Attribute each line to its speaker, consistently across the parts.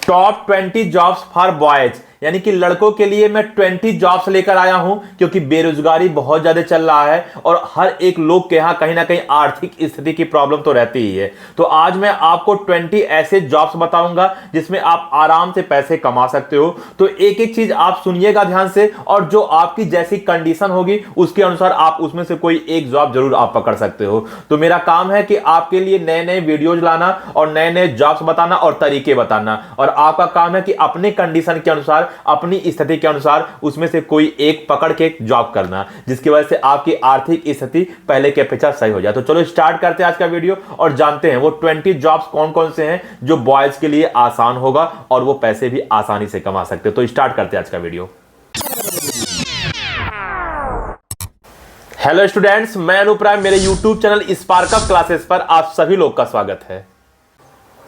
Speaker 1: Top 20 jobs for boys, यानी कि लड़कों के लिए मैं 20 जॉब्स लेकर आया हूं, क्योंकि बेरोजगारी बहुत ज्यादा चल रहा है और हर एक लोग के यहां कहीं ना कहीं आर्थिक स्थिति की प्रॉब्लम तो रहती ही है। तो आज मैं आपको 20 ऐसे जॉब्स बताऊंगा जिसमें आप आराम से पैसे कमा सकते हो। तो एक एक चीज आप सुनिएगा ध्यान से, और जो आपकी जैसी कंडीशन होगी उसके अनुसार आप उसमें से कोई एक जॉब जरूर आप पकड़ सकते हो। तो मेरा काम है कि आपके लिए नए नए वीडियोज लाना और नए नए जॉब्स बताना और तरीके बताना, और आपका काम है कि अपने कंडीशन के अनुसार, अपनी स्थिति के अनुसार उसमें से कोई एक पकड़ के जॉब करना, जिसकी वजह से आपकी आर्थिक स्थिति पहले के अपेक्षा सही हो जाए। तो चलो स्टार्ट करते हैं आज का वीडियो और जानते हैं वो 20 जॉब्स कौन कौन से हैं जो बॉयज के लिए आसान होगा और वो पैसे भी आसानी से कमा सकते हैं। तो स्टार्ट करते हैं आज का वीडियो। हेलो स्टूडेंट्स, मैं अनूप राय, मेरे YouTube channel spark up classes पर आप सभी लोग का स्वागत है।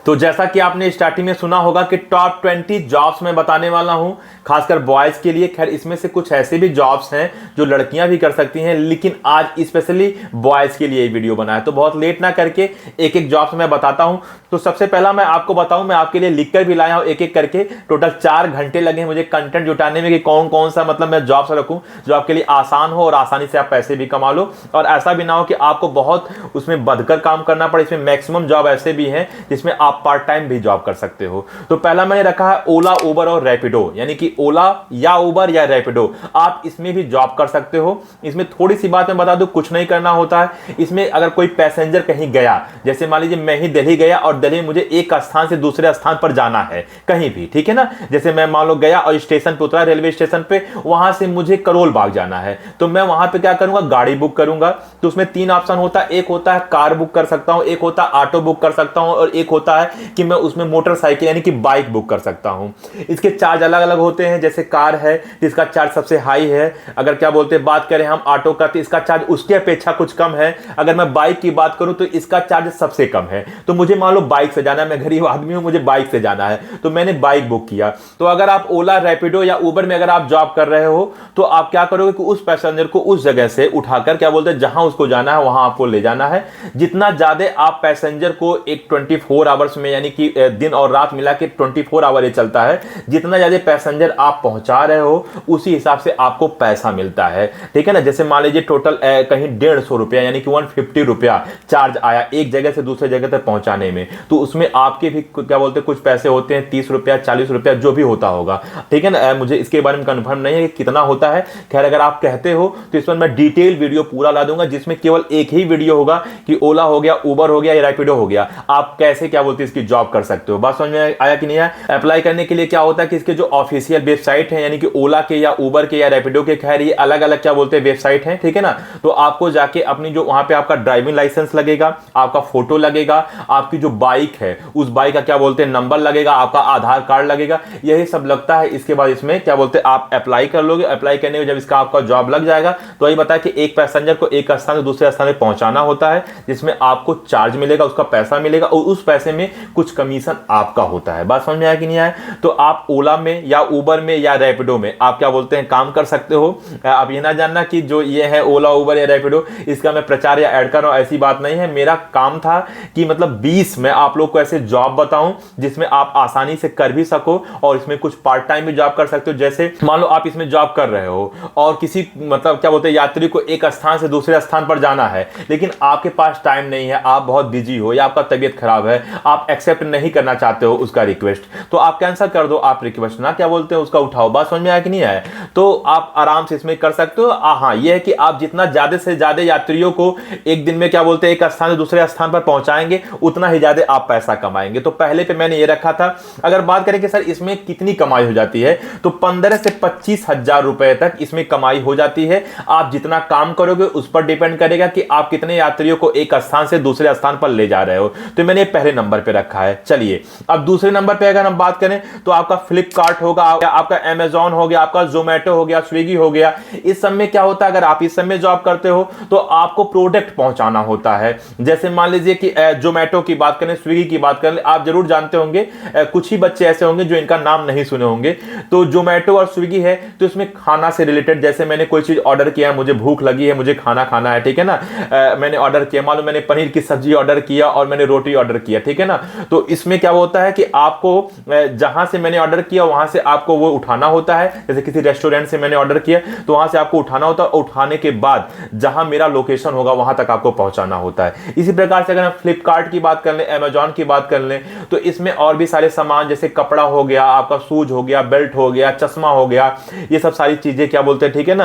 Speaker 1: तो जैसा कि आपने स्टार्टिंग में सुना होगा कि टॉप 20 जॉब्स मैं बताने वाला हूं, खासकर बॉयज के लिए। खैर इसमें से कुछ ऐसे भी जॉब्स हैं जो लड़कियां भी कर सकती हैं, लेकिन आज स्पेशली बॉयज के लिए ये वीडियो बना है। तो बहुत लेट ना करके एक एक जॉब्स मैं बताता हूं। तो सबसे पहला मैं आपको बताऊं, मैं आपके लिए लिखकर भी लाया हूं एक एक करके। टोटल 4 घंटे लगे मुझे कंटेंट जुटाने में कि कौन कौन सा मतलब मैं जॉब्स रखूं जो आपके लिए आसान हो और आसानी से आप पैसे भी कमा लो, और ऐसा भी ना हो कि आपको बहुत उसमें बदकर काम करना पड़े। इसमें मैक्सिमम जॉब ऐसे भी हैं जिसमें आप पार्ट टाइम भी जॉब कर सकते हो। तो पहला मैंने रखा है ओला, उबर और रैपिडो, यानी कि ओला या उबर या रैपिडो, आप इसमें भी जॉब कर सकते हो। इसमें थोड़ी सी बात मैं बता दूं, कुछ नहीं करना होता है। इसमें अगर कोई पैसेंजर कहीं गया, जैसे मान लीजिए मैं ही दिल्ली गया और दिल्ली में मुझे एक स्थान से दूसरे स्थान पर जाना है कहीं भी, ठीक है ना। जैसे मैं मान लो गया और स्टेशन पे उतरा, रेलवे स्टेशन पे, वहां से मुझे करोल बाग जाना है, तो मैं वहां पे क्या करूंगा, गाड़ी बुक करूंगा। तो उसमें 3 ऑप्शन होता है, एक होता है कार बुक कर सकता हूं, एक होता है ऑटो बुक कर सकता हूं, और एक होता है कि मैं उसमें मोटरसाइकिल यानी कि बाइक बुक कर सकता हूं। इसके चार्ज अलग अलग होते हैं। जैसे कार है जिसका चार्ज सबसे हाई है, अगर क्या बोलते हैं बात करें हम ऑटो का, तो इसका चार्ज उसके अपेक्षा कुछ कम है। अगर मैं बाइक की बात करूं तो इसका चार्ज सबसे कम है। तो मुझे मान लो बाइक से जाना है, मैं गरीब आदमी हूं, मुझे बाइक से जाना है, तो मैंने बाइक बुक किया। तो अगर आप ओला, रैपिडो या उबर में अगर आप जॉब कर रहे हो तो आप क्या करोगे कि उस पैसेंजर को उस जगह से उठाकर क्या बोलते हैं जहां उसको जाना है वहां आपको ले जाना है। जितना ज्यादा आप पैसेंजर को एक 24 आवर्स में, यानी कि दिन और रात मिला के 24 आवर ये चलता है, जितना ज्यादा पैसेंजर आप पहुंचा रहे हो उसी हिसाब से आपको पैसा मिलता है, ठीक है ना। जैसे मान लीजिए टोटल कहीं 150 रुपया यानी कि 150 रुपया चार्ज आया एक जगह से दूसरे जगह तक पहुंचाने में, तो उसमें आपके भी क्या बोलते हैं कुछ पैसे होते हैं, 30 रुपया 40 रुपया जो भी होता होगा, ठीक है ना। मुझे इसके बारे में कंफर्म नहीं है कि कितना होता है। खैर अगर आप कहते हो तो इस पर मैं डिटेल वीडियो पूरा ला दूंगा, जिसमें केवल एक ही वीडियो होगा कि ओला हो गया, उबर हो गया या रैपिडो हो गया, आप कैसे क्या बोलते हैं इसकी जॉब कर सकते हो। बात समझ में आया कि नहीं आया। अप्लाई करने के लिए क्या होता है कि इसके जो ऑफिशियल वेबसाइट है, यानी कि ओला के या उबर के या रैपिडो के, खैर ये अलग अलग क्या बोलते हैं वेबसाइट है, ठीक है ना। तो आपको जाके अपनी जो वहां पे आपका ड्राइविंग लाइसेंस लगेगा, आपका फोटो लगेगा, आपकी जो बाइक है उस बाइक का क्या बोलते हैं नंबर लगेगा, आपका आधार कार्ड लगेगा, यही सब लगता है। इसके बाद इसमें क्या बोलते हैं आप अप्लाई कर लोगे। अप्लाई करने में जब इसका आपका जॉब लग जाएगा तो यही बताया कि एक पैसेंजर को एक स्थान से दूसरे स्थान में पहुंचाना होता है, जिसमें आपको चार्ज मिलेगा, उसका पैसा मिलेगा और उस पैसे में कुछ कमीशन आपका होता है। बात समझ में आया कि नहीं आया। तो आप ओला में या उबर में या रैपिडो में आप क्या बोलते हैं काम कर सकते हो। आप ये ना जानना कि जो ये है ओला, उबर या रैपिडो, इसका मैं प्रचार या ऐड कर रहा हूं, ऐसी बात नहीं है। मेरा काम था कि मतलब 20 मैं आप लोग को ऐसे जॉब बताऊं जिसमें आप आसानी से कर भी सको और इसमें कुछ पार्ट टाइम भी जॉब कर सकते हो। जैसे मान लो आप इसमें जॉब कर रहे हो और किसी मतलब क्या बोलते हैं यात्री को एक स्थान से दूसरे स्थान पर जाना है, लेकिन आपके पास टाइम नहीं है, आप बहुत बिजी हो या आपका तबीयत खराब है, आप एक्सेप्ट नहीं करना चाहते हो उसका रिक्वेस्ट, तो आप कैंसिल कर दो, आप रिक्वेस्ट ना क्या बोलते हैं उसका उठाओ। बात समझ में आया कि नहीं आया। तो आप आराम से इसमें कर सकते हो। हाँ, यह है कि आप जितना ज्यादा से ज्यादा यात्रियों को एक दिन में क्या बोलते हैं एक स्थान से दूसरे स्थान पर पहुंचाएंगे उतना ही ज्यादा आप पैसा कमाएंगे। तो पहले पे मैंने ये रखा था। अगर बात करें कि सर इसमें कितनी कमाई हो जाती है, तो 15 से 25 हजार रुपए तक इसमें कमाई हो जाती है। आप जितना काम करोगे उस पर डिपेंड करेगा कि आप कितने यात्रियों को एक स्थान से दूसरे स्थान पर ले जा रहे हो। तो मैंने पहले नंबर पे रखा है। चलिए अब दूसरे नंबर पे अगर हम बात करें तो आपका फ्लिपकार्ट होगा, आपका अमेजॉन हो गया, आपका जोमेटो हो गया, स्विगी हो गया। इस सब में क्या होता है, अगर आप इस सब में जॉब करते हो तो आपको प्रोडक्ट पहुंचाना होता है। जैसे मान लीजिए कि जोमेटो की बात करें, स्विगी की बात करें, आप जरूर जानते होंगे, कुछ ही बच्चे ऐसे होंगे जो इनका नाम नहीं सुने होंगे। तो जोमेटो और स्विगी है तो इसमें खाना से रिलेटेड, जैसे मैंने कोई चीज ऑर्डर किया, मुझे भूख लगी है, मुझे खाना खाना है, ठीक है ना। मैंने ऑर्डर किया, मान लो मैंने पनीर की सब्जी ऑर्डर किया और मैंने रोटी ऑर्डर किया, ठीक है ना। ना। तो इसमें क्या होता है कि आपको जहां से मैंने ऑर्डर किया वहां से आपको वो उठाना होता है। जैसे किसी रेस्टोरेंट से मैंने ऑर्डर किया तो वहां से आपको उठाना होता है, उठाने के बाद जहां मेरा लोकेशन होगा वहां तक आपको पहुंचाना होता है। इसी प्रकार से अगर हम फ्लिपकार्ट की बात कर लें, अमेजॉन की बात कर लें, तो इसमें और भी सारे सामान जैसे कपड़ा हो गया, आपका शूज हो गया, बेल्ट हो गया, चश्मा हो गया, ये सब सारी चीजें क्या बोलते हैं, ठीक है ना,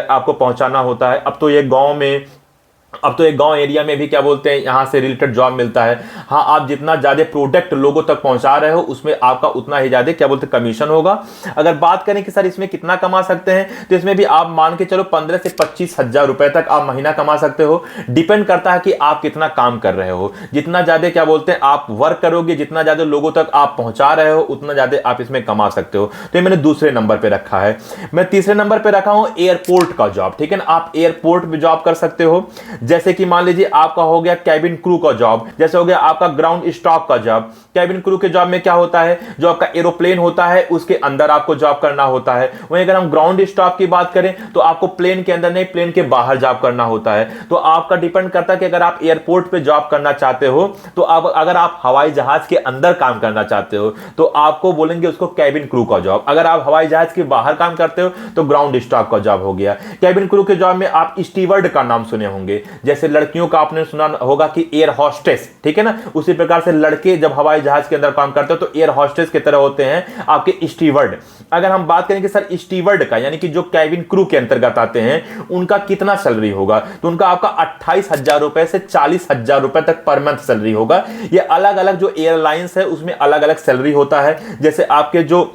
Speaker 1: आपको पहुंचाना होता है। अब तो एक गांव एरिया में भी क्या बोलते हैं यहां से रिलेटेड जॉब मिलता है। हाँ, आप जितना ज्यादा प्रोडक्ट लोगों तक पहुंचा रहे हो उसमें आपका उतना ही ज्यादा क्या बोलते हैं कमीशन होगा। अगर बात करें कि सर इसमें कितना कमा सकते हैं, तो इसमें भी आप मान के चलो 15 से 25 हजार रुपए तक आप महीना कमा सकते हो। डिपेंड करता है कि आप कितना काम कर रहे हो। जितना ज्यादा क्या बोलते हैं आप वर्क करोगे, जितना ज्यादा लोगों तक आप पहुंचा रहे हो, उतना ज्यादा आप इसमें कमा सकते हो। तो ये मैंने दूसरे नंबर पे रखा है। मैं तीसरे नंबर पे रखा हूं एयरपोर्ट का जॉब, ठीक है ना। आप एयरपोर्ट में जॉब कर सकते हो। जैसे कि मान लीजिए आपका हो गया कैबिन क्रू का जॉब, जैसे हो गया आपका ग्राउंड स्टाफ का जॉब। कैबिन क्रू के जॉब में क्या होता है, जो आपका एरोप्लेन होता है उसके अंदर आपको जॉब करना होता है। वहीं अगर हम ग्राउंड स्टाफ की बात करें तो आपको प्लेन के अंदर नहीं, प्लेन के बाहर जॉब करना होता है। तो आपका डिपेंड करता है कि अगर आप एयरपोर्ट पे जॉब करना चाहते हो तो अगर आप हवाई जहाज के अंदर काम करना चाहते हो तो आपको बोलेंगे उसको कैबिन क्रू का जॉब। अगर आप हवाई जहाज के बाहर काम करते हो तो ग्राउंड स्टाफ का जॉब हो गया। कैबिन क्रू के जॉब में आप स्टीवर्ड का नाम सुने होंगे, जैसे लड़कियों का आपने सुना होगा कि एयर हॉस्टेस, ठीक है ना। उसी प्रकार से लड़के जब हवाई जहाज के अंदर काम करते हो तो एयर हॉस्टेस की तरह होते हैं आपके स्टीवर्ड। अगर हम बात करें कि सर स्टीवर्ड का यानी कि जो कैबिन क्रू के अंतर्गत आते हैं उनका कितना सैलरी होगा, तो उनका आपका 28,000 रुपए से 40,000 रुपए तक पर मंथ सैलरी होगा। ये अलग अलग जो एयरलाइंस है उसमें अलग अलग सैलरी होता है। जैसे आपके जो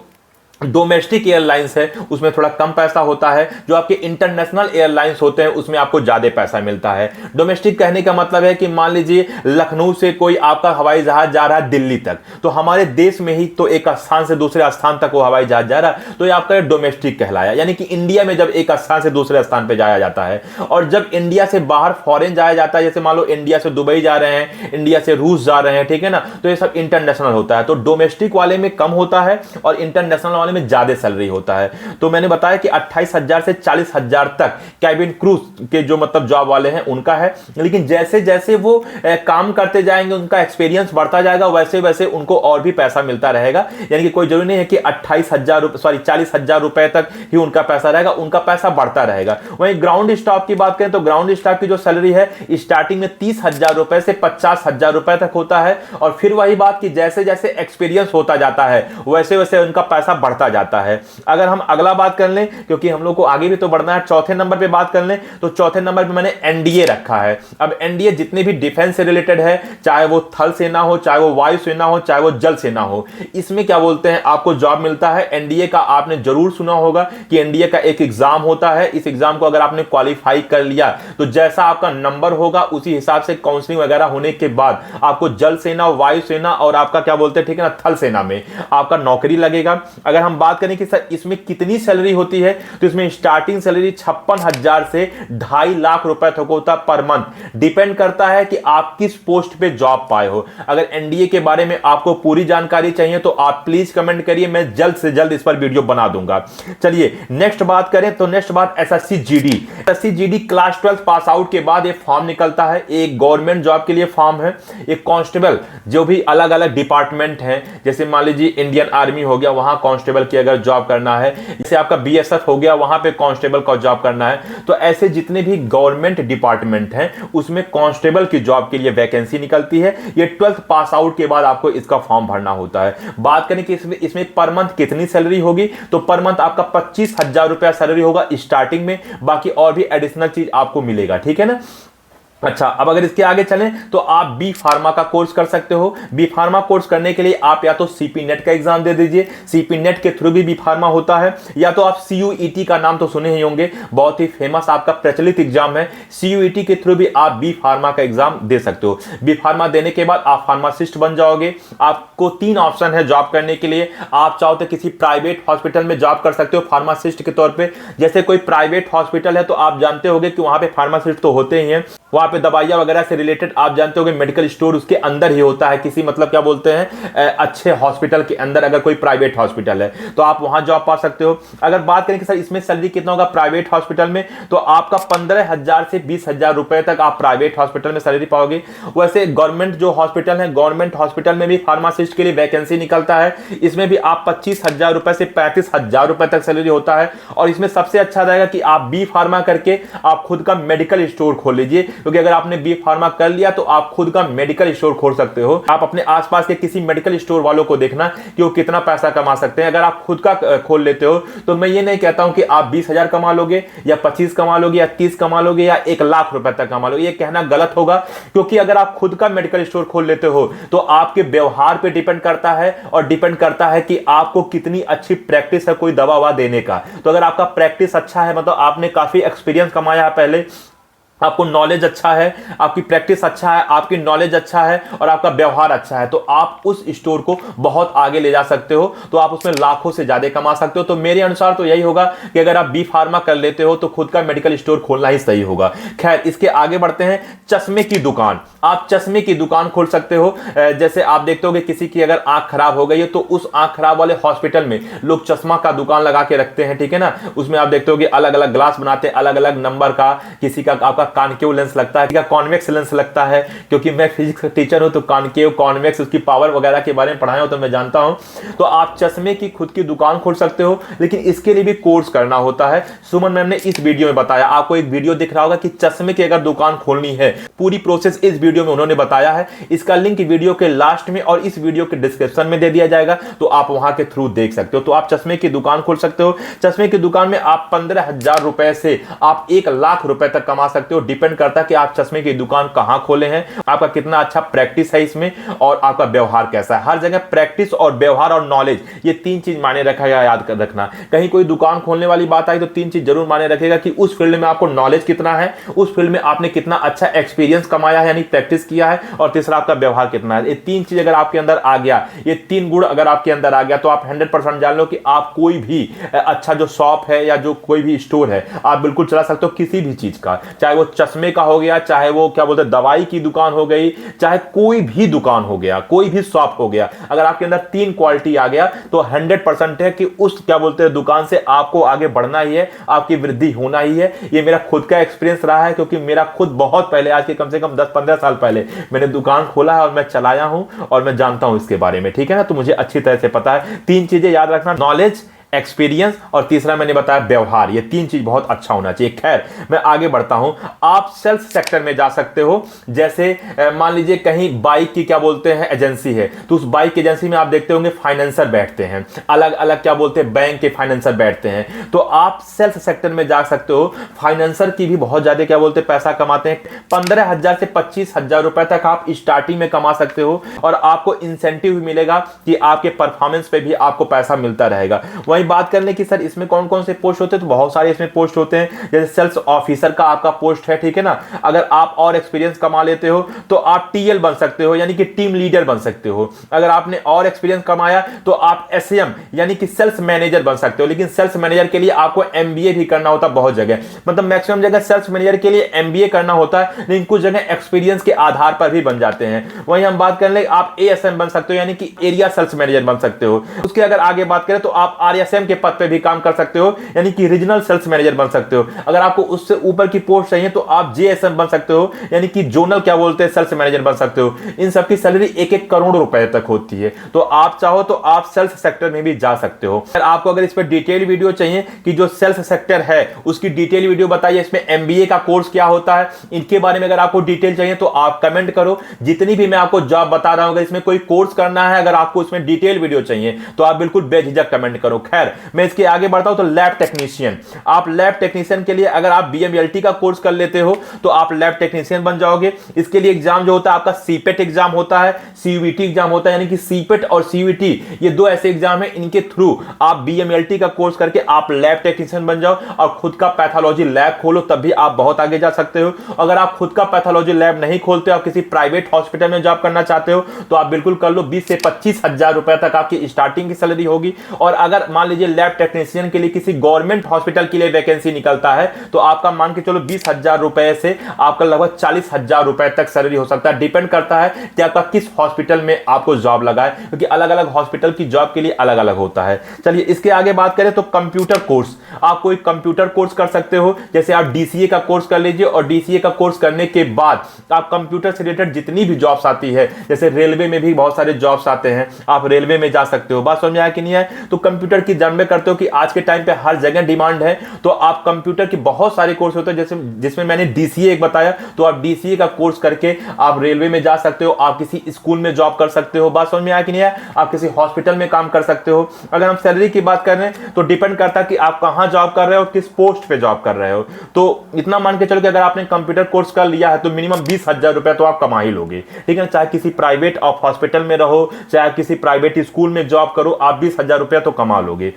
Speaker 1: डोमेस्टिक एयरलाइंस है उसमें थोड़ा कम पैसा होता है, जो आपके इंटरनेशनल एयरलाइंस होते हैं उसमें आपको ज्यादा पैसा मिलता है। डोमेस्टिक कहने का मतलब है कि मान लीजिए लखनऊ से कोई आपका हवाई जहाज जा रहा है दिल्ली तक, तो हमारे देश में ही तो एक स्थान से दूसरे स्थान तक वो हवाई जहाज जा रहा है, तो ये आपका डोमेस्टिक कहलाया। यानी कि इंडिया में जब एक स्थान से दूसरे स्थान पर जाया जाता है, और जब इंडिया से बाहर फॉरेन जाया जाता है, जैसे मान लो इंडिया से दुबई जा रहे हैं, इंडिया से रूस जा रहे हैं, ठीक है ना, तो ये सब इंटरनेशनल होता है। तो डोमेस्टिक वाले में कम होता है और इंटरनेशनल वाले में ज्यादा सैलरी होता है। तो मैंने बताया कि 28,000 से 40,000 तक कैबिन क्रू के जो मतलब जॉब वाले हैं उनका है। लेकिन जैसे जैसे वो काम करते जाएंगे, उनका एक्सपीरियंस बढ़ता जाएगा, वैसे वैसे उनको और भी पैसा मिलता रहेगा। यानी कि कोई जरूरी नहीं है कि 40,000 रुपए तक ही उनका पैसा रहेगा, उनका पैसा बढ़ता रहेगा। वहीं ग्राउंड स्टाफ की बात करें तो ग्राउंड स्टाफ की जो सैलरी है स्टार्टिंग में 30,000 रुपए से 50,000 रुपए तक होता है। और फिर वही बात कि जैसे जैसे एक्सपीरियंस होता जाता है वैसे वैसे उनका पैसा बढ़ता जाता है। अगर हम अगला बात कर लें, क्योंकि हम लोग को आगे भी तो बढ़ना है, चौथे नंबर पे बात कर लें तो चौथे नंबर पे मैंने एनडीए रखा है। अब एनडीए जितने भी डिफेंस से रिलेटेड है, चाहे वो थल सेना हो, चाहे वो वायु सेना हो, चाहे वो जल सेना हो, इसमें क्या बोलते हैं आपको जॉब मिलता है। एनडीए का आपने जरूर सुना होगा कि एनडीए का एक एग्जाम होता है। इस एग्जाम को अगर आपने क्वालिफाई कर लिया तो जैसा आपका नंबर होगा उसी हिसाब से काउंसलिंग वगैरह होने के बाद आपको जल सेना, वायु सेना और आपका क्या बोलते हैं, ठीक है ना, थल सेना में आपका नौकरी लगेगा। अगर हम बात करें कि सर इसमें कितनी सैलरी होती है, तो इसमें स्टार्टिंग सैलरी 56,000 से 2.5 लाख रुपए तक होता पर मंथ। डिपेंड करता है कि आप किस पोस्ट पे जॉब पाए हो। अगर एनडीए के बारे में आपको पूरी जानकारी चाहिए तो आप प्लीज कमेंट करिए, मैं जल्द से जल्द इस पर वीडियो बना दूंगा। चलिए नेक्स्ट बात करें तो नेक्स्ट बात SSC GD class 12 pass out के बाद एक फॉर्म निकलता है, एक गवर्नमेंट जॉब के लिए फॉर्म है। एक कांस्टेबल जो भी अलग अलग डिपार्टमेंट हैं, जैसे मान लीजिए इंडियन आर्मी हो गया, वहां कांस्टेबल की अगर जॉब करना है, जैसे आपका बीएसएफ हो गया, वहां पे कांस्टेबल का जॉब करना है, तो ऐसे जितने भी गवर्नमेंट डिपार्टमेंट हैं उसमें कांस्टेबल की जॉब के लिए वैकेंसी निकलती है। ये 12th पास आउट के बाद आपको इसका फॉर्म भरना होता है। बात करें कि इसमें पर मंथ कितनी सैलरी होगी, तो पर मंथ आपका 25,000 रुपया सैलरी होगा स्टार्टिंग में, बाकी और भी एडिशनल चीज आपको मिलेगा, ठीक है ना। अच्छा, अब अगर इसके आगे चलें तो आप बी फार्मा का कोर्स कर सकते हो। बी फार्मा कोर्स करने के लिए आप या तो सीपी नेट का एग्जाम दे दीजिए, सीपी नेट के थ्रू भी बी फार्मा होता है, या तो आप सीयूईटी का नाम तो सुने ही होंगे, बहुत ही फेमस आपका प्रचलित एग्जाम है। सीयूईटी के थ्रू भी आप बी फार्मा का एग्जाम दे सकते हो। बी फार्मा देने के बाद आप फार्मासिस्ट बन जाओगे। आपको 3 ऑप्शन है जॉब करने के लिए। आप चाहो तो किसी प्राइवेट हॉस्पिटल में जॉब कर सकते हो फार्मासिस्ट के तौर पर। जैसे कोई प्राइवेट हॉस्पिटल है तो आप जानते होंगे कि वहां पे फार्मासिस्ट तो होते ही हैं, वहां पे दवाइयां वगैरह से रिलेटेड आप जानते हो कि मेडिकल स्टोर उसके अंदर ही होता है, किसी मतलब क्या बोलते हैं अच्छे हॉस्पिटल के अंदर, अगर कोई प्राइवेट हॉस्पिटल है तो आप वहां जॉब पा सकते हो। अगर बात करें कि सर इसमें सैलरी कितना होगा प्राइवेट हॉस्पिटल में, तो आपका 15,000 से 20,000 रुपए तक आप प्राइवेट हॉस्पिटल में सैलरी पाओगे। वैसे गवर्नमेंट जो हॉस्पिटल है, गवर्नमेंट हॉस्पिटल में भी फार्मासिस्ट के लिए वैकेंसी निकलता है, इसमें भी आप 25,000 रुपए से 35,000 रुपए तक सैलरी होता है। और इसमें सबसे अच्छा रहेगा कि आप बी फार्मा करके आप खुद का मेडिकल स्टोर खोल लीजिए, क्योंकि अगर आपने बी फार्मा कर लिया तो आप खुद का मेडिकल स्टोर खोल सकते हो। आप अपने आसपास के किसी मेडिकल स्टोर वालों को देखना कि वो कितना पैसा कमा सकते हैं। अगर आप खुद का खोल लेते हो तो मैं ये नहीं कहता हूं कि आप 20,000 कमा लोगे या 25 कमा लोगे या 30 कमा लोगे या 1 लाख रुपए तक कमा लोगे, ये कहना गलत होगा। क्योंकि अगर आप खुद का मेडिकल स्टोर खोल लेते हो तो आपके व्यवहार पे डिपेंड करता है, और डिपेंड करता है कि आपको कितनी अच्छी प्रैक्टिस है कोई दवा ववा देने का। तो अगर आपका प्रैक्टिस अच्छा है, मतलब आपने काफी एक्सपीरियंस कमाया है पहले, आपको नॉलेज अच्छा है, आपकी प्रैक्टिस अच्छा है, आपकी नॉलेज अच्छा है और आपका व्यवहार अच्छा है, तो आप उस स्टोर को बहुत आगे ले जा सकते हो, तो आप उसमें लाखों से ज्यादा कमा सकते हो। तो मेरे अनुसार तो यही होगा कि अगर आप बी फार्मा कर लेते हो तो खुद का मेडिकल स्टोर खोलना ही सही होगा। खैर, इसके आगे बढ़ते हैं। चश्मे की दुकान, आप चश्मे की दुकान खोल सकते हो। जैसे आप देखते हो कि किसी की अगर आंख खराब हो गई है तो उस आंख खराब वाले हॉस्पिटल में लोग चश्मा का दुकान लगा के रखते हैं, ठीक है ना। उसमें आप देखते हो कि अलग अलग ग्लास बनाते हैं, अलग अलग नंबर का, किसी का आपका कॉनकेव लेंस लगता है, कॉन्वेक्स लेंस लगता है, क्योंकि मैं फिजिक्स टीचर हूं तो कॉनकेव कॉन्वेक्स उसकी पावर वगैरह के बारे में पढ़ाया हो तो मैं जानता हूं। तो आप चश्मे की खुद की दुकान खोल सकते हो, लेकिन इसके लिए भी कोर्स करना होता है। सुमन मैम ने इस वीडियो में बताया, आपको एक वीडियो दिख रहा होगा कि चश्मे की अगर दुकान खोलनी है, पूरी प्रोसेस इस वीडियो में उन्होंने बताया है। इसका लिंक वीडियो के लास्ट में और इस वीडियो के डिस्क्रिप्शन में दे दिया जाएगा, तो आप वहां के थ्रू देख सकते हो। तो आप चश्मे की दुकान खोल सकते हो। चश्मे की दुकान में आप 15,000 रुपए से आप 1 लाख रुपए तक कमा सकते हो। डिपेंड करता है कि आप चश्मे की दुकान कहां खोले हैं, आपका कितना अच्छा प्रैक्टिस है इसमें और आपका व्यवहार कैसा है। हर जगह प्रैक्टिस और व्यवहार और नॉलेज, ये 3 चीज मायने रखेगा, याद कर रखना। कहीं कोई दुकान खोलने वाली बात आई तो 3 चीज जरूर मायने रखेगा कि उस फील्ड में आपको नॉलेज कितना है, उस फील्ड में आपने कितना अच्छा एक्सपीरियंस कमाया है यानी प्रैक्टिस किया है, और तीसरा आपका व्यवहार कितना है। ये 3 चीज अगर आपके अंदर आ गया, ये 3 गुण अगर आपके अंदर आ गया, तो आप 100% जान लो कि आप कोई भी अच्छा जो शॉप है या जो कोई भी स्टोर है आप बिल्कुल चला सकते हो, किसी भी चीज का, चाहे वो चश्मे का हो गया, चाहे वो क्या बोलते हैं दवाई की दुकान हो गई, चाहे कोई भी दुकान हो गया, कोई भी शॉप हो गया। अगर आपके अंदर 3 क्वालिटी आ गया तो 100% है कि उस क्या बोलते हैं दुकान से आपको आगे बढ़ना ही है, आपकी वृद्धि होना ही है। ये मेरा खुद का एक्सपीरियंस रहा है, क्योंकि मेरा खुद बहुत पहले, आज के कम से कम 10-15 साल पहले मैंने दुकान खोला है और मैं चलाया हूं और मैं जानता हूं इसके बारे में, ठीक है ना। तो मुझे अच्छी तरह से पता है। 3 चीजें याद रखना, नॉलेज, एक्सपीरियंस और तीसरा मैंने बताया व्यवहार। ये 3 चीज बहुत अच्छा होना चाहिए। खैर, मैं आगे बढ़ता हूं। आप सेल्स सेक्टर में जा सकते हो। जैसे मान लीजिए कहीं बाइक की क्या बोलते हैं एजेंसी है, तो उस बाइक एजेंसी में आप देखते होंगे फाइनेंसर बैठते हैं, अलग अलग क्या बोलते हैं बैंक के फाइनेंसर बैठते हैं। तो आप सेल्स सेक्टर में जा सकते हो। फाइनेंसर की भी बहुत ज्यादा क्या बोलते हैं पैसा कमाते हैं। 15,000 से 25,000 रुपए तक आप स्टार्टिंग में कमा सकते हो, और आपको इंसेंटिव भी मिलेगा कि आपके परफॉर्मेंस पे भी आपको पैसा मिलता रहेगा। वहीं बात कर लें कि सर इसमें कौन कौन से पोस्ट होते हैं, तो बहुत सारे इसमें पोस्ट होते हैं। जैसे सेल्स ऑफिसर का आपका पोस्ट है, ठीक है ना। अगर आप और एक्सपीरियंस कमा लेते हो तो आप टीएल बन सकते हो, यानी कि टीम लीडर बन सकते हो। अगर आपने और एक्सपीरियंस कमाया तो आप एसएम यानी कि सेल्स मैनेजर बन सकते हो। लेकिन सेल्स मैनेजर के लिए आपको एमबीए भी करना होता है बहुत जगह, मतलब मैक्सिमम जगह सेल्स मैनेजर के लिए एमबीए करना होता है, लेकिन कुछ जगह एक्सपीरियंस के आधार पर भी बन जाते हैं। वहीं हम बात कर ले, आप एएसएम बन सकते हो, यानी कि एरिया सेल्स मैनेजर बन सकते हो। उसके अगर आगे बात करें तो आप आरएसएम के पद पे भी काम कर सकते हो, यानी कि रीजनल सेल्स मैनेजर बन सकते हो। अगर आपको उससे ऊपर की पोस्ट चाहिए तो आप जेएसएम बन सकते हो, यानी कि जोनल क्या बोलते हैं सेल्स मैनेजर बन सकते हो। इन सब की सैलरी 1-1 करोड़ रुपए तक होती है। तो आप चाहो तो आप सेल्स सेक्टर में भी जा सकते हो। आपको अगर इस पर डिटेल वीडियो चाहिए कि जो सेल्स सेक्टर है उसकी डिटेल वीडियो बताइए, इसमें एमबीए का कोर्स क्या होता है, इनके बारे में अगर आपको डिटेल चाहिए तो आप कमेंट करो। जितनी भी मैं आपको जॉब बता रहा हूं, अगर इसमें कोई कोर्स करना है, अगर आपको इसमें डिटेल वीडियो चाहिए तो आप बिल्कुल बेझिझक कमेंट करो। खैर, मैं इसके आगे बढ़ता हूं। तो लैब टेक्नीशियन, आप लैब टेक्नीशियन के लिए अगर आप बीएमएलटी का कोर्स कर लेते हो तो आप लैब टेक्नीशियन बन जाओगे। इसके लिए एग्जाम जो होता है आपका सीपेट एग्जाम होता है, सीयूईटी एग्जाम होता है, यानी कि सीपेट और सीयूईटी ये 2 ऐसे एग्जाम है, इनके थ्रू आप बीएमएलटी का कोर्स करके आप लैब टेक्नीशियन बन जाओ और खुद का पैथोलॉजी लैब खोलो, तब भी आप बहुत आगे जा सकते हो। अगर आप खुद का पैथोलॉजी लैब नहीं खोलते, आप किसी प्राइवेट हॉस्पिटल में जॉब करना चाहते हो तो आप बिल्कुल कर लो। 20 से 25,000 रुपए तक आपकी स्टार्टिंग की सैलरी होगी। और अगर मान मान लीजिए लैब टेक्नीशियन के लिए किसी गवर्नमेंट हॉस्पिटल के लिए वैकेंसी निकलता है तो आपका मान के चलो 20,000 रुपए से आपका लगभग 40,000 रुपए तक सैलरी हो सकता है। डिपेंड करता है कि आपका किस हॉस्पिटल में आपको जॉब लगा है, क्योंकि अलग अलग हॉस्पिटल की जॉब के लिए अलग अलग होता है। चलिए इसके आगे बात करें तो कंप्यूटर कोर्स, आप कोई कंप्यूटर कोर्स कर सकते हो। जैसे आप डीसीए का कोर्स कर लीजिए और डीसीए का कोर्स करने के बाद आप कंप्यूटर से रिलेटेड जितनी भी जॉब्स आती है, जैसे रेलवे में भी बहुत सारे जॉब्स आते हैं, आप रेलवे में जा सकते हो। बात समझ में आया कि नहीं है? तो कंप्यूटर की जानबे करते हो कि आज के टाइम पे हर जगह डिमांड है, तो आप कंप्यूटर के बहुत सारे कोर्स होते हैं, जैसे जिसमें मैंने डीसीए एक बताया, तो आप डीसीए का कोर्स करके आप रेलवे में जा सकते हो, आप किसी स्कूल में जॉब कर सकते हो। बात समझ में आया कि नहीं है? आप किसी हॉस्पिटल में काम कर सकते हो। अगर हम सैलरी की बात कर रहे हैं तो डिपेंड करता है कि आप कहां जॉब कर रहे हो, किस पोस्ट पे जॉब कर रहे हो। तो इतना मान के चलो कि अगर आपने कंप्यूटर कोर्स कर लिया है तो मिनिमम 20,000 रुपए तो आप कमा ही लोगे, ठीक है ना। चाहे किसी प्राइवेट ऑफ हॉस्पिटल में रहो, चाहे किसी प्राइवेट स्कूल में जॉब करो, आप 20,000 रुपया तो कमा लोगे।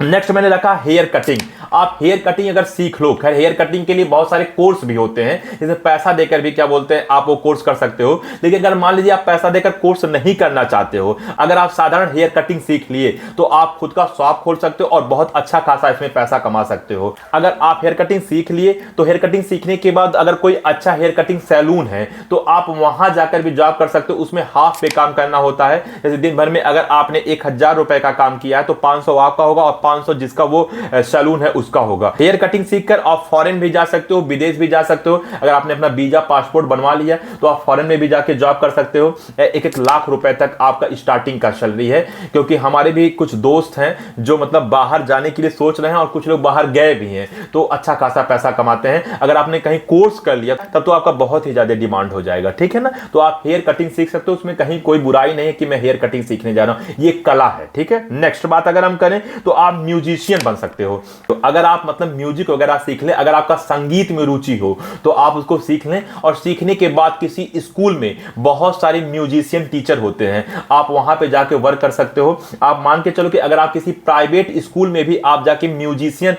Speaker 1: नेक्स्ट मैंने रखा हेयर कटिंग। आप हेयर कटिंग अगर सीख लो, खैर हेयर कटिंग के लिए बहुत सारे कोर्स भी होते हैं, जैसे पैसा देकर भी क्या बोलते हैं आप वो कोर्स कर सकते हो। लेकिन अगर मान लीजिए आप पैसा देकर कोर्स नहीं करना चाहते हो, अगर आप साधारण हेयर कटिंग सीख लिए तो आप खुद का शॉप खोल सकते हो और बहुत अच्छा खासा इसमें पैसा कमा सकते हो। अगर आप हेयर कटिंग सीख लिए तो हेयर कटिंग सीखने के बाद अगर कोई अच्छा हेयर कटिंग सैलून है तो आप वहां जाकर भी जॉब कर सकते हो। उसमें हाफ पे काम करना होता है, जैसे दिन भर में अगर आपने 1,000 रुपए का काम किया है तो 500 आपका होगा और 500 जिसका वो सैलून है उसका होगा। हेयर कटिंग सीखकर आप फॉरेन भी जा सकते हो, विदेश भी जा सकते हो। अगर आपने अपना वीजा पासपोर्ट बनवा लिया तो आप फॉरेन में भी जाके जॉब कर सकते हो। 1-1 लाख रुपए तक आपका स्टार्टिंग का सैलरी है, क्योंकि हमारे भी कुछ दोस्त हैं जो मतलब बाहर जाने के लिए सोच रहे हैं और कुछ लोग बाहर गए भी हैं, तो अच्छा खासा पैसा कमाते हैं। अगर आपने कहीं कोर्स कर लिया तब तो आपका बहुत ही ज्यादा डिमांड हो जाएगा, ठीक है ना। तो आप हेयर कटिंग सीख सकते हो, उसमें कहीं कोई बुराई नहीं है कि मैं हेयर कटिंग सीखने जा रहा हूं, ये कला है, ठीक है। नेक्स्ट बात अगर हम करें तो आप म्यूजिशियन बन सकते हो। तो अगर आप मतलब म्यूजिक वगैरह सीख लें, अगर आपका संगीत में रुचि हो तो आप उसको सीख लें, और सीखने के बाद किसी स्कूल में बहुत सारे म्यूजिशियन टीचर होते हैं, आप वहां पे जाके वर्क कर सकते हो। आप मान के चलो कि अगर आप किसी प्राइवेट स्कूल में भी आप जाके म्यूजिशियन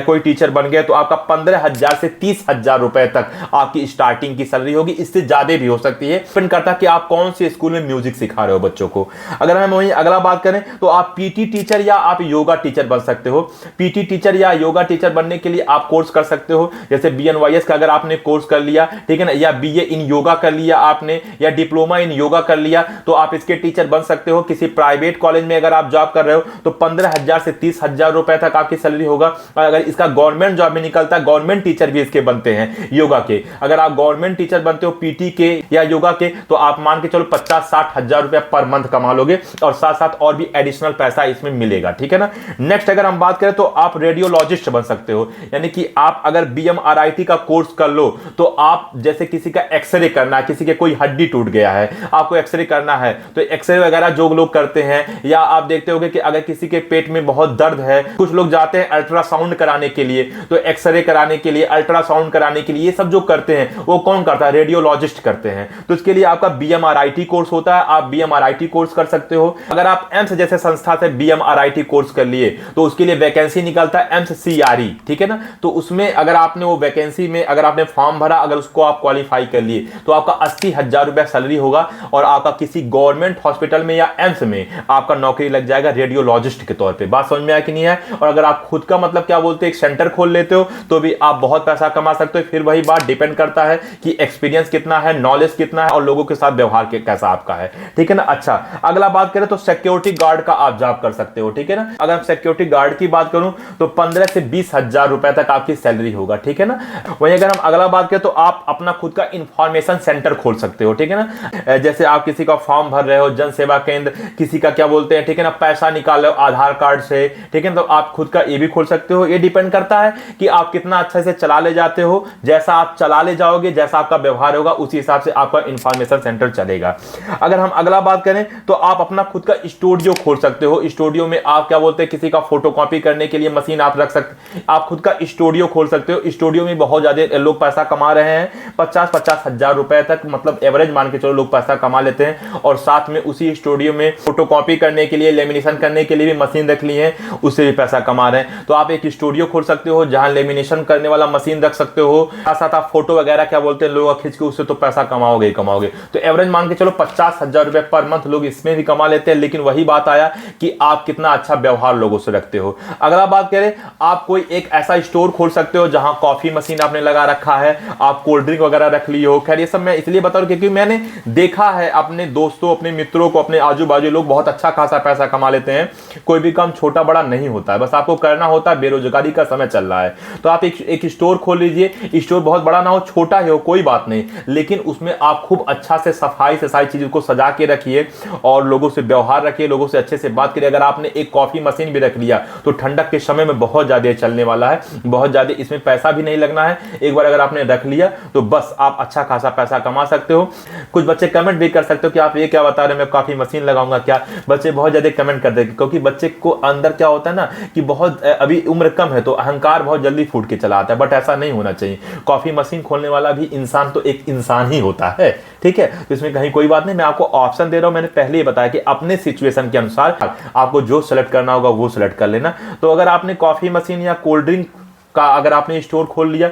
Speaker 1: कोई टीचर बन गए तो आपका 15,000 से 30,000 रुपए तक आपकी स्टार्टिंग की सैलरी होगी। इससे ज्यादा भी हो सकती है, डिपेंड करता है कि आप कौन से स्कूल में म्यूजिक सिखा रहे हो बच्चों को। अगर हम वहीं अगला बात करें तो आप पीटी टीचर या आप योगा टीचर बन सकते हो। पीटी टीचर या योगा टीचर बनने के लिए आप कोर्स कर सकते हो, जैसे बीएनवाईएस का अगर आपने कोर्स कर लिया, ठीक है ना, या बीए इन योगा कर लिया आपने, या डिप्लोमा इन योगा कर लिया, तो आप इसके टीचर बन सकते हो। किसी प्राइवेट कॉलेज में अगर आप जॉब कर रहे हो तो 15,000 से 30,000 रुपए तक आपकी सैलरी होगा। और अगर इसका गवर्नमेंट जॉब में निकलता है, गवर्नमेंट टीचर भी इसके बनते हैं योगा के। अगर आप गवर्नमेंट टीचर बनते हो पीटी के या योगा के तो आप मान के चलो 50-60,000 रुपए पर मंथ कमा लोगे, और साथ साथ और भी एडिशनल पैसा इसमें मिलेगा, ठीक है ना। नेक्स्ट अगर हम बात करें तो आप रेडियोलॉजिस्ट बन सकते हो, यानी कि आप अगर बीएमआरआईटी का कोर्स कर लो तो आप जैसे किसी का एक्सरे करना है, किसी के कोई हड्डी टूट गया है, आपको एक्सरे करना है, तो एक्सरे वगैरह जो लोग करते हैं, या आप देखते होंगे कि अगर किसी के पेट में बहुत दर्द है, कुछ लोग जाते हैं अल्ट्रासाउंड कराने के लिए, तो एक्सरे कराने के लिए, अल्ट्रासाउंड कराने के लिए, ये सब जो करते हैं वो कौन करता है? रेडियोलॉजिस्ट करते हैं। तो इसके लिए आपका बीएमआरआईटी कोर्स होता है, आप बीएमआरआईटी कोर्स कर सकते हो। अगर आप एम्स जैसे संस्था से बीएमआरआईटी कोर्स कर लिए तो उसके लिए वैकेंसी निकलता है एमसीआरई, ठीक है ना। तो उसमें अगर आपने वो वैकेंसी में अगर आपने फॉर्म भरा, अगर उसको आप क्वालिफाई कर लिए तो आपका 80,000 रुपया सैलरी होगा, और आपका किसी गवर्नमेंट हॉस्पिटल में या एम्स में आपका नौकरी लग जाएगा रेडियोलॉजिस्ट के तौर पे। बात समझ में आया कि नहीं है? और अगर आप खुद का मतलब क्या बोलते हैं एक सेंटर खोल लेते हो तो भी आप बहुत पैसा कमा सकते हो। फिर वही बात डिपेंड करता है कि एक्सपीरियंस कितना है, नॉलेज कितना है, और लोगों के साथ व्यवहार कैसा आपका है, ठीक है ना। अच्छा अगला बात करें तो सिक्योरिटी गार्ड का आप जॉब कर सकते हो, ठीक है ना। अगर सिक्योरिटी गार्ड की बात करूं तो 15 से 20,000 रुपए तक आपकी सैलरी होगा, ठीक है ना। वहीं अगर हम अगला बात करें तो आप अपना खुद का इंफॉर्मेशन सेंटर खोल सकते हो, ठीक है ना। जैसे आप किसी का फॉर्म भर रहे हो, जन सेवा केंद्र, किसी का क्या बोलते हैं, ठीक है ना, पैसा निकाल रहे हो आधार कार्ड से, ठीक है ना, तो आप खुद का ये भी खोल सकते हो। ये डिपेंड करता है कि आप कितना अच्छे से चला ले जाते हो। जैसा आप चला ले जाओगे, जैसा आपका व्यवहार होगा, उसी हिसाब से आपका इंफॉर्मेशन सेंटर चलेगा। अगर हम अगला बात करें तो आप अपना खुद का स्टूडियो खोल सकते हो। स्टूडियो में आप क्या बोलते हैं किसी का फोटोकॉपी करने के लिए मशीन आप रख सकते, आप खुद का स्टूडियो खोल सकते हो। स्टूडियो में बहुत ज्यादा लोग पैसा कमा रहे हैं, 50-50 हजार रुपए तक मतलब एवरेज मान के चलो लोग पैसा कमा लेते हैं। और साथ में उसी स्टूडियो में फोटोकॉपी करने के लिए, लेमिनेशन करने के लिए भी मशीन रख ली है, उससे भी पैसा कमा रहे हैं। तो आप एक स्टूडियो खोल सकते हो जहां लेमिनेशन करने वाला मशीन रख सकते हो, साथ साथ आप फोटो वगैरह क्या बोलते हैं लोग खींच के, उससे तो पैसा कमाओगे ही कमाओगे। तो एवरेज मान के चलो 50,000 रुपए पर मंथ लोग इसमें भी कमा लेते हैं। लेकिन वही बात आया कि आप कितना अच्छा व्यवहार लोगों से रखते हो। अगर आप बात करें, आप कोई एक ऐसा स्टोर खोल सकते हो जहां कॉफी मशीन आपने लगा रखा है, आप कोल्ड ड्रिंक वगैरह रख ली हो। खैर ये सब मैं इसलिए बता रहा हूं क्योंकि मैंने देखा है अपने दोस्तों, अपने मित्रों को, अपने आजू बाजू लोग बहुत अच्छा खासा पैसा कमा लेते हैं। कोई भी काम छोटा बड़ा नहीं होता है, बस आपको करना होता है। बेरोजगारी का समय चल रहा है तो आप एक स्टोर खोल लीजिए। स्टोर बहुत बड़ा ना हो, छोटा ही हो, कोई बात नहीं, लेकिन उसमें आप खूब अच्छा से सफाई से सारी चीजों को सजा के रखिए और लोगों से व्यवहार रखिए, लोगों से अच्छे से बात करिए। अगर आपने एक कॉफी मशीन भी रख लिया तो ठंडक के समय में बहुत ज्यादा चलने वाला है, बहुत ज्यादा इसमें पैसा भी नहीं लगना है। एक बार अगर आपने रख लिया तो बस आप अच्छा खासा पैसा कमा सकते हो। कुछ बच्चे कमेंट भी कर सकते हो कि आप ये क्या बता रहे हैं, मैं कॉफी मशीन लगाऊंगा क्या। बच्चे बहुत ज्यादा कमेंट कर देंगे क्योंकि बच्चे को अंदर क्या होता है ना कि बहुत अभी उम्र कम है तो अहंकार बहुत जल्दी फूट के चला आता है, बट ऐसा नहीं होना चाहिए। कॉफी मशीन खोलने वाला भी इंसान तो एक इंसान ही होता है, ठीक है। तो इसमें कहीं कोई बात नहीं, मैं आपको ऑप्शन दे रहा हूं। मैंने पहले ही बताया कि अपने सिचुएशन के अनुसार आपको जो सेलेक्ट करना होगा वो सेलेक्ट कर लेना। तो अगर आपने कॉफी मशीन या कोल्ड ड्रिंक का अगर आपने स्टोर खोल लिया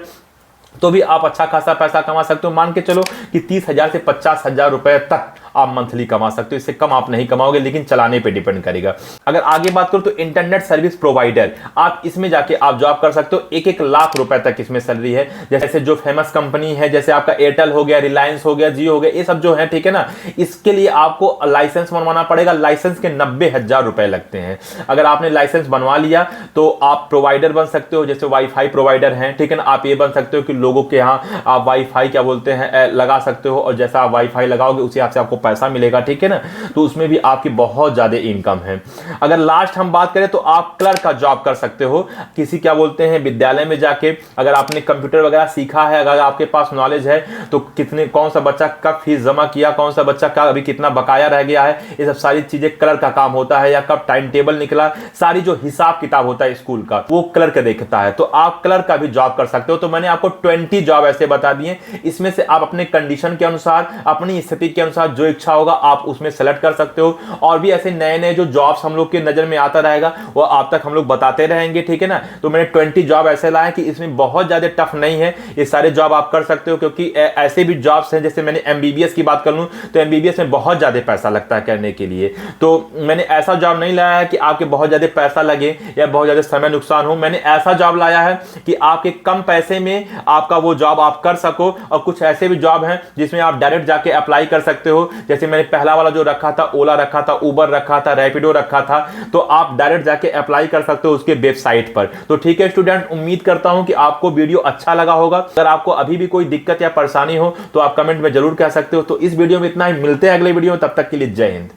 Speaker 1: तो भी आप अच्छा खासा पैसा कमा सकते हो। मान के चलो कि 30,000 से 50,000 रुपए तक आप मंथली कमा सकते हो। इससे कम आप नहीं कमाओगे, लेकिन चलाने पे डिपेंड करेगा। अगर आगे बात करूं तो इंटरनेट सर्विस प्रोवाइडर, आप इसमें जाके आप जॉब कर सकते हो। 1-1 लाख रुपए तक इसमें सैलरी है। जैसे जो फेमस कंपनी है, जैसे आपका एयरटेल हो गया, रिलायंस हो गया, जियो हो गया, ये सब जो है, ठीक है ना, इसके लिए आपको लाइसेंस बनवाना पड़ेगा। लाइसेंस के 90,000 रुपए लगते हैं। अगर आपने लाइसेंस बनवा लिया तो आप प्रोवाइडर बन सकते हो। जैसे वाईफाई प्रोवाइडर हैं, ठीक है ना, आप ये बन सकते हो कि लोगों के यहाँ आप वाईफाई क्या बोलते हैं लगा सकते हो, और जैसा आप वाईफाई लगाओगे उसी हिसाब से आपको पैसा मिलेगा, ठीक है ना। तो उसमें भी आपकी बहुत ज्यादा इनकम है। अगर लास्ट हम बात करें तो आप क्लर्क का जॉब कर सकते हो किसी क्या बोलते हैं विद्यालय में जाके। अगर आपने कंप्यूटर वगैरह सीखा है, अगर आपके पास नॉलेज है तो कितने कौन सा बच्चा कब फीस जमा किया, कौन सा बच्चा का अभी कितना बकाया रह गया है, ये सब सारी चीजें क्लर्क का काम होता है। या कब टाइम टेबल निकला, सारी जो हिसाब किताब होता है स्कूल का वो क्लर्क देखता है। तो आप क्लर्क का भी जॉब कर सकते हो। तो मैंने आपको 20 जॉब ऐसे बता दिए, इसमें से आप अपने कंडीशन के अनुसार, अपनी स्थिति के अनुसार जो इच्छा होगा आप उसमें सेलेक्ट कर सकते हो। और भी ऐसे नए नए जो जॉब्स हम लोग के नजर में आता रहेगा वो आप तक हम लोग बताते रहेंगे, ठीक है ना। तो मैंने 20 जॉब ऐसे लाए कि इसमें बहुत ज्यादा टफ नहीं है, ये सारे जॉब आप कर सकते हो। क्योंकि ऐसे भी जॉब्स हैं, जैसे मैंने एमबीबीएस की बात कर लूं तो एमबीबीएस में बहुत ज्यादा पैसा लगता है करने के लिए। तो मैंने ऐसा जॉब नहीं लाया है कि आपके बहुत ज्यादा पैसा लगे या बहुत ज्यादा समय नुकसान हो। मैंने ऐसा जॉब लाया है कि आपके कम पैसे में आपका वो जॉब आप कर सको। और कुछ ऐसे भी जॉब हैं जिसमें आप डायरेक्ट जाके अप्लाई कर सकते हो। जैसे मैंने पहला वाला जो रखा था, ओला रखा था, उबर रखा था, रैपिडो रखा था, तो आप डायरेक्ट जाके अप्लाई कर सकते हो उसके वेबसाइट पर। तो ठीक है स्टूडेंट, उम्मीद करता हूं कि आपको वीडियो अच्छा लगा होगा। अगर आपको अभी भी कोई दिक्कत या परेशानी हो तो आप कमेंट में जरूर कह सकते हो। तो इस वीडियो में इतना ही, मिलते हैं अगले वीडियो में, तब तक के लिए जय हिंद।